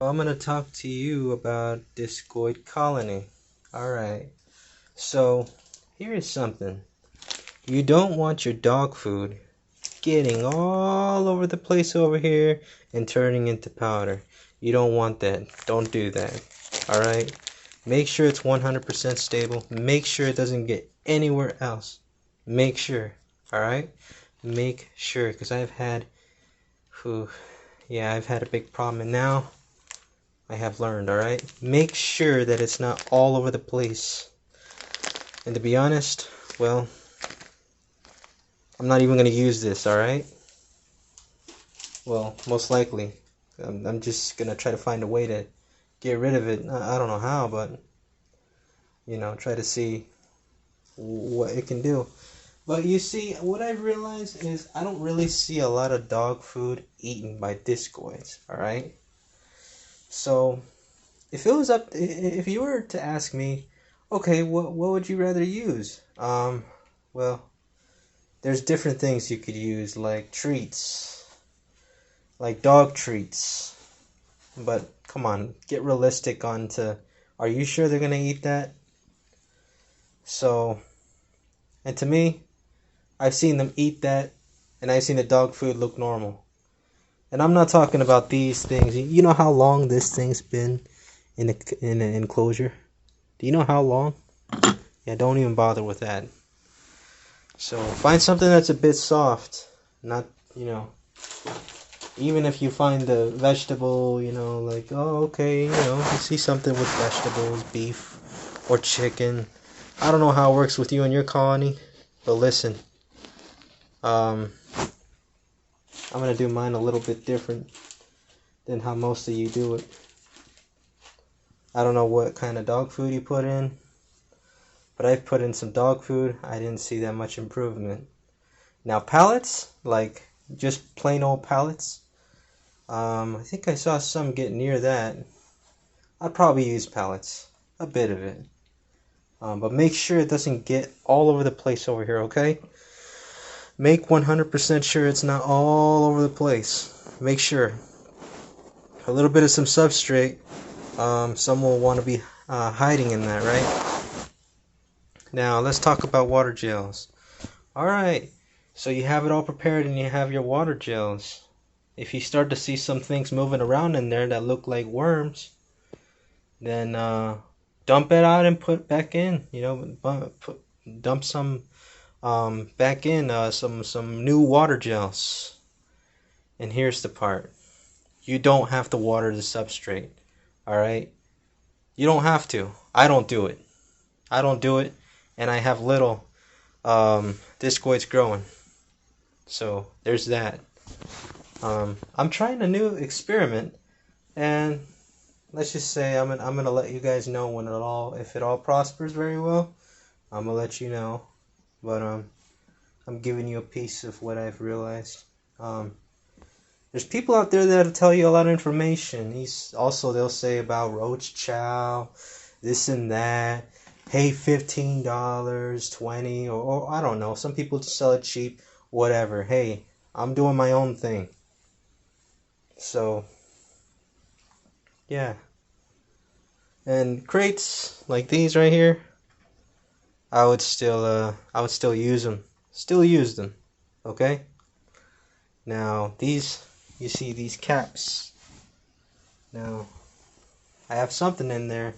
I'm going to talk to you about discoid colony. Alright, so here is something. You don't want your dog food getting all over the place over here and turning into powder. You don't want that. Don't do that. Alright? Make sure it's 100% stable. Make sure it doesn't get anywhere else. Make sure. Alright? Make sure. Because I've had I've had a big problem, and now I have learned, alright? Make sure that it's not all over the place. And to be honest, well, I'm not even going to use this, alright? Well, most likely. I'm just going to try to find a way to get rid of it. I don't know how, but, try to see what it can do. But you see, what I've realized is I don't really see a lot of dog food eaten by discoids, alright? So, if you were to ask me, okay, what would you rather use? Well, there's different things you could use, like treats, like dog treats. But come on, get realistic onto, are you sure they're gonna eat that? So, and to me, I've seen them eat that, and I've seen the dog food look normal. And I'm not talking about these things. You know how long this thing's been in an enclosure? Do you know how long? Yeah, don't even bother with that. So find something that's a bit soft. Not, even if you find the vegetable, like, oh, okay, you see something with vegetables, beef, or chicken. I don't know how it works with you and your colony, but listen, I'm going to do mine a little bit different than how most of you do it. I don't know what kind of dog food you put in, but I've put in some dog food. I didn't see that much improvement. Now pellets, like just plain old pellets, I think I saw some get near that. I'd probably use pellets, a bit of it. But make sure it doesn't get all over the place over here, okay? Make 100% sure it's not all over the place. Make sure. A little bit of some substrate. Some will want to be hiding in that, right? Now, let's talk about water gels. Alright, so you have it all prepared and you have your water gels. If you start to see some things moving around in there that look like worms, then dump it out and put back in. Dump some back in some new water gels. And here's the part: you don't have to water the substrate. All right, you don't have to. I don't do it. And I have little discoids growing. So there's that. I'm trying a new experiment, and let's just say I'm gonna let you guys know if it all prospers very well. I'm gonna let you know, but I'm giving you a piece of what I've realized. There's people out there that'll tell you a lot of information. They'll say about roach chow, this and that. Pay $15, $20, or I don't know. Some people just sell it cheap, whatever. Hey, I'm doing my own thing. So, yeah. And crates like these right here, I would still use them. Still use them. Okay? Now, you see these caps. Now, I have something in there,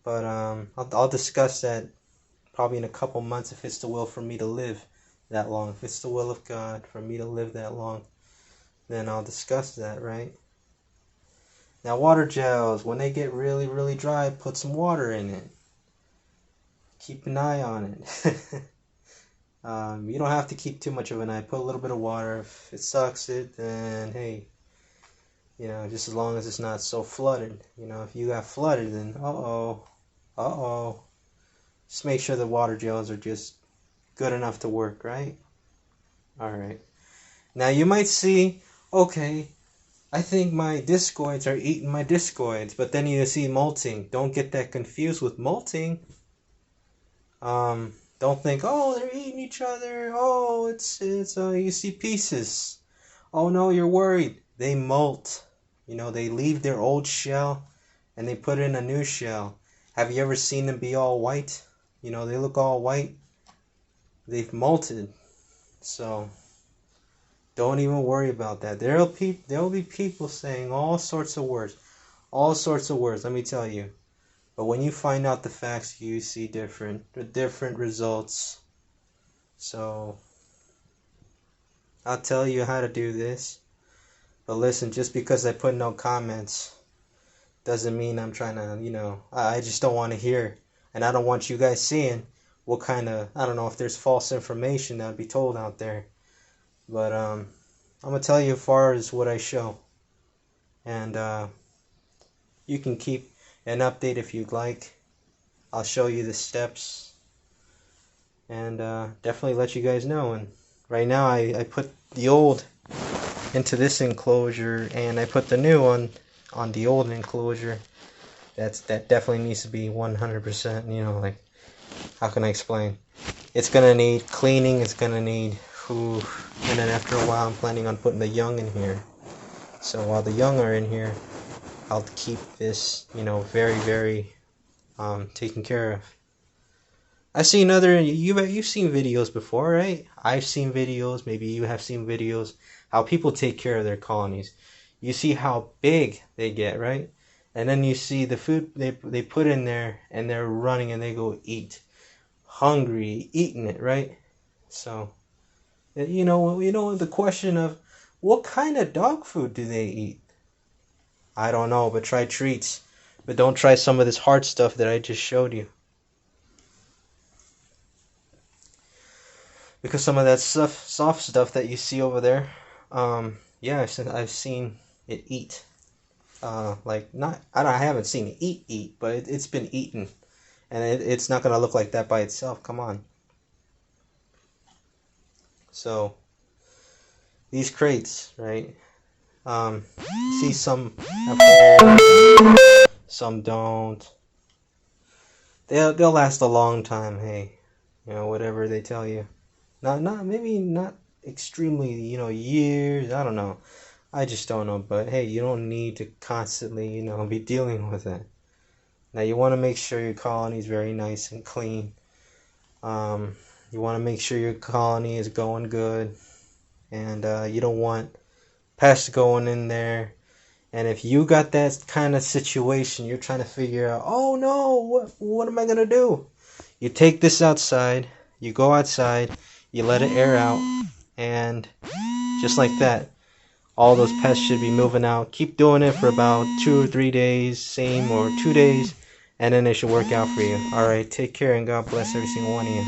but I'll discuss that probably in a couple months if it's the will for me to live that long. If it's the will of God for me to live that long, then I'll discuss that, right? Now, water gels, when they get really, really dry, put some water in it. Keep an eye on it. You don't have to keep too much of an eye. Put a little bit of water. If it sucks it, then hey, just as long as it's not so flooded. If you got flooded, then uh-oh. Just make sure the water gels are just good enough to work, right? Alright. Now you might see, okay, I think my discoids are eating my discoids, but then you see molting. Don't get that confused with molting. Don't think, oh, they're eating each other. Oh, it's you see pieces. Oh no, you're worried. They molt. You know, they leave their old shell and they put in a new shell. Have you ever seen them be all white? You know, they look all white. They've molted. So don't even worry about that. There'll be people saying all sorts of words. All sorts of words, let me tell you. But when you find out the facts, you see different results. So I'll tell you how to do this. But listen, just because I put no comments doesn't mean I'm trying to, you know, I just don't want to hear. And I don't want you guys seeing what kind of, I don't know if there's false information that would be told out there. But I'm going to tell you as far as what I show. And you can keep an update if you'd like. I'll show you the steps. And definitely let you guys know. And right now I put the old into this enclosure and I put the new on the old enclosure. That definitely needs to be 100%, you know, like, how can I explain? It's gonna need cleaning, it's gonna need food, and then after a while I'm planning on putting the young in here. So while the young are in here, I'll keep this, you know, very, very taken care of. I've seen you've seen videos before, right? I've seen videos, maybe you have seen videos, how people take care of their colonies. You see how big they get, right? And then you see the food they put in there and they're running and they go eat. Hungry, eating it, right? So, you know the question of what kind of dog food do they eat? I don't know, but try treats. But don't try some of this hard stuff that I just showed you. Because some of that soft stuff that you see over there, yeah, I've seen it eat. Like I haven't seen it eat, but it's been eaten, and it's not gonna look like that by itself. Come on. So these crates, right? See some have holes, some don't. They'll last a long time. Hey, you know, whatever they tell you. Maybe not extremely, you know, years. I don't know. I just don't know. But hey, you don't need to constantly, you know, be dealing with it. Now you want to make sure your colony is very nice and clean. You want to make sure your colony is going good, and you don't want pests going in there. And if you got that kind of situation, you're trying to figure out, oh no, what am I gonna do? You take this outside. You go outside. You let it air out, and just like that, all those pests should be moving out. Keep doing it for about 2 or 3 days, same, or 2 days, and then it should work out for you. Alright, take care and God bless every single one of you.